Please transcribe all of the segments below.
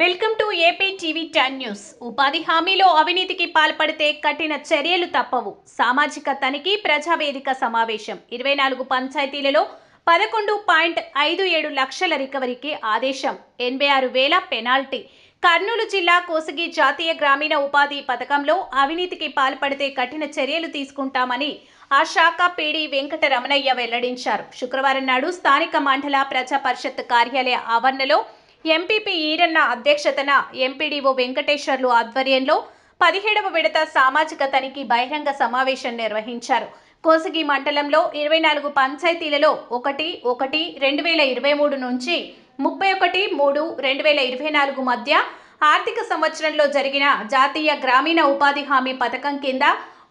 Welcome to AP TV 10 news. ఉపాధి హామీలో అవినీతికి పాల్పడితే కఠిన చర్యలు తప్పవు. సామాజిక తనిఖీ ప్రజావేదిక సమావేశం. 24 పంచాయతీలలో 11.57 లక్షల రికవరీకి ఆదేశం. 86,000 పెనాల్టీ. కర్నూలు జిల్లా కోసగి జాతీయ గ్రామీణ ఉపాధి పథకంలో అవినీతికి పాల్పడితే కఠిన చర్యలు తీసుకుంటామని ఆ శాఖ పీడీ వెంకటరమణయ్య వెల్లడించారు. శుక్రవారం నాడు స్థానిక మండల ప్రజా పరిషత్ కార్యాలయ ఆవరణలో ఎంపీపీ ఈరన్న అధ్యక్షతన ఎంపీడీఓ వెంకటేశ్వర్లు ఆధ్వర్యంలో 17వ విడత సామాజిక తనిఖీ బహిరంగ సమావేశం నిర్వహించారు. కోసగి మండలంలో 24 పంచాయతీలలో 1/1/2023 నుంచి 31/3/2024 మధ్య ఆర్థిక సంవత్సరంలో జరిగిన జాతీయ గ్రామీణ ఉపాధి హామీ పథకం కింద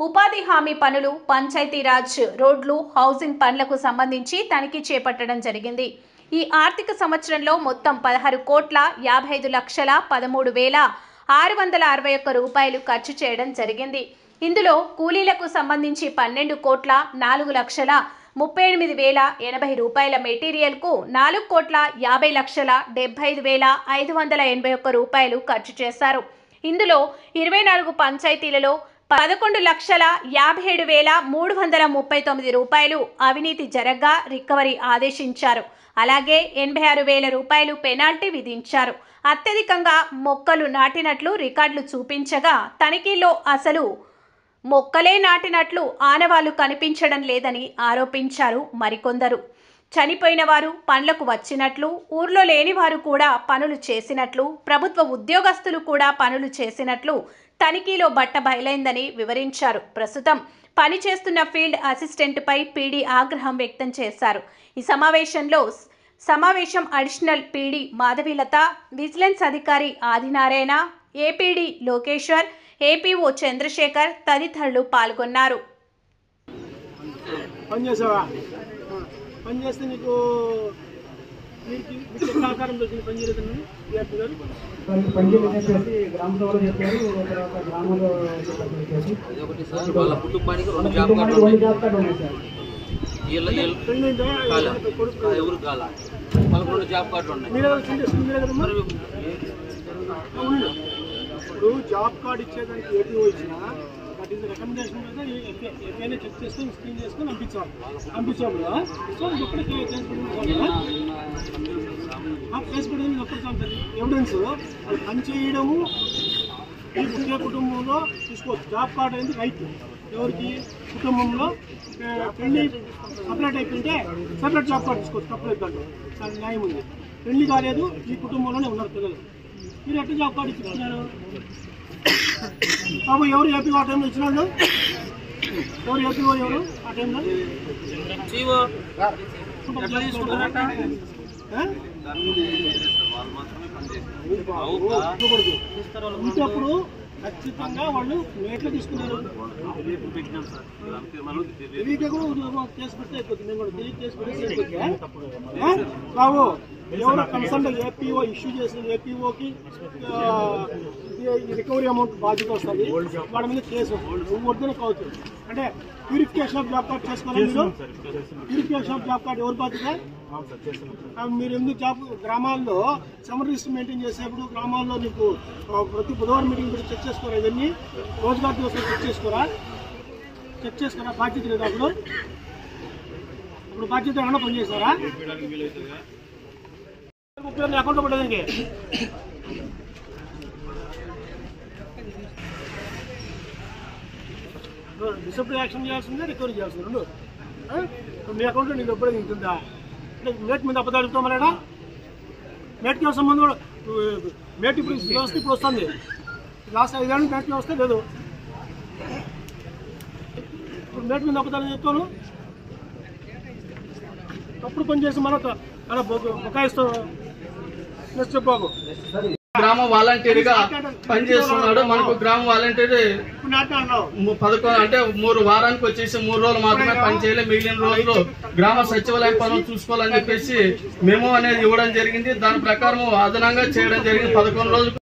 ఉపాధి హామీ పనులు, పంచాయతీరాజ్, రోడ్లు, హౌసింగ్ పనులకు సంబంధించి తనిఖీ చేపట్టడం జరిగింది. ఈ ఆర్థిక సంవత్సరంలో మొత్తం 16,55,13,661 రూపాయలు ఖర్చు చేయడం జరిగింది. ఇందులో కూలీలకు సంబంధించి 12,04,38,080 రూపాయల మెటీరియల్కు 4,50,75,581 రూపాయలు ఖర్చు చేశారు. ఇందులో 24 పంచాయతీలలో 11,57,339 రూపాయలు అవినీతి జరగ్గా రికవరీ ఆదేశించారు. అలాగే 86,000 రూపాయలు పెనాల్టీ విధించారు. అత్యధికంగా మొక్కలు నాటినట్లు రికార్డులు చూపించగా తనిఖీలో అసలు మొక్కలే నాటినట్లు ఆనవాళ్లు కనిపించడం లేదని ఆరోపించారు మరికొందరు. చనిపోయిన వారు పనులకు వచ్చినట్లు, ఊర్లో లేని వారు కూడా పనులు చేసినట్లు, ప్రభుత్వ ఉద్యోగస్తులు కూడా పనులు చేసినట్లు తనిఖీలో బట్టబయలైందని వివరించారు. ప్రస్తుతం పనిచేస్తున్న ఫీల్డ్ అసిస్టెంట్పై పీడీ ఆగ్రహం వ్యక్తం చేశారు. ఈ సమావేశం అడిషనల్ పీడీ మాధవీలత, విజిలెన్స్ అధికారి ఆదినారాయణ, ఏపీడీ లోకేశ్వర్, ఏపీఓ చంద్రశేఖర్ తదితరులు పాల్గొన్నారు. ఇప్పుడు జాబ్ కార్డు ఇచ్చేదానికి ఏపీఓ ఇచ్చినా వాటి రికమెండేషన్ మీద ఏపీఐనే చెక్ చేసుకొని స్క్రీన్ చేసుకొని పంపించాలి. పంపించేప్పుడు సో ఇది ఒక్కడే కేసు పెట్టడం ఇది ఒక్కటి ఉంటుంది. ఎవిడెన్స్ అది పనిచేయడము ఈ ఒకే కుటుంబంలో చూసుకోవచ్చు. జాబ్ కార్డు అనేది రైట్ ఎవరికి కుటుంబంలో పెళ్లి సపరేట్ అయిపోయింటే సపరేట్ జాబ్ కార్డు తీసుకోవచ్చు. తప్పలేదు దాంట్లో చాలా న్యాయం ఉంది. పెళ్లి కాలేదు, ఈ కుటుంబంలోనే ఉన్నారు పిల్లలు, మీరు ఎట్లా జాబ్ కార్డు ఇచ్చిస్తున్నారు? బాబు ఎవరు ఏపీ ఆ టైంలో ఇచ్చినాడు? ఎవరు ఏపీఓ ఎవరు ఆ టైంలో? ఇంకప్పుడు ఖచ్చితంగా వాళ్ళు మేట్లు తీసుకున్నారు. కేసు పెడితే అయిపోతుంది. మేము కూడా తెలియ కేసు పెడితే బాబు ఎవరు కన్సర్న్ ఏపీఓ ఇష్యూ చేసిన ఏపీఓకి రికవరీ అమౌంట్ బాధ్యత వస్తుంది. వాడి మీద కేసు వద్దనే కావచ్చు. అంటే ప్యూరిఫికేషన్ ఆఫ్ జాబ్ కార్డ్ చేసుకోవాలి. మీరు ప్యూరిఫికేషన్ ఆఫ్ జాబ్ కార్డ్ ఎవరు బాధ్యత? మీరు ఎందుకు జాబ్ గ్రామాల్లో సమ్మర్ లిస్ట్ మెయింటైన్ చేసేప్పుడు గ్రామాల్లో నీకు ప్రతి బుధవారం మీటింగ్ పెట్టి చెక్ చేసుకోరా? ఇవన్నీ రోజుగారు కోసం చెక్ చేసుకోరా? బాధ్యత లేదు. అప్పుడు బాధ్యత ఏమన్నా పనిచేస్తారా? అకౌంట్లో పడేదానికి డిసిప్లిన్ యాక్షన్ చేయాల్సిందే, రికవరీ చేయాల్సింది రెండు. మీ అకౌంట్లో నీకు ఎప్పుడే ఉంటుందా? అంటే మేట్ మీద అబద్ధాలు చెప్తామన్నాడా? మేట్కి సంబంధం కూడా మేట్ ఇప్పుడు వ్యవస్థ ఇప్పుడు వస్తుంది. లాస్ట్ 5 ఏళ్ళు మేట్ వ్యవస్థ లేదు. ఇప్పుడు మేట్ మీద అబద్ధాలు చెప్తాను. తప్పుడు పని చేసి మనం అలా బొకాయిస్తాం. చెప్పాకు గ్రామ వాలంటీర్గా పనిచేస్తున్నాడు. మనకు గ్రామ వాలంటీర్ 11 అంటే 3 వారానికి వచ్చేసి 3 రోజులు మాత్రమే పనిచేయాలి. మిగిలిన రోజులు గ్రామ సచివాలయం పనులు చూసుకోవాలని చెప్పేసి మేము అనేది ఇవ్వడం జరిగింది. దాని ప్రకారం అదనంగా చేయడం జరిగింది. 11 రోజులు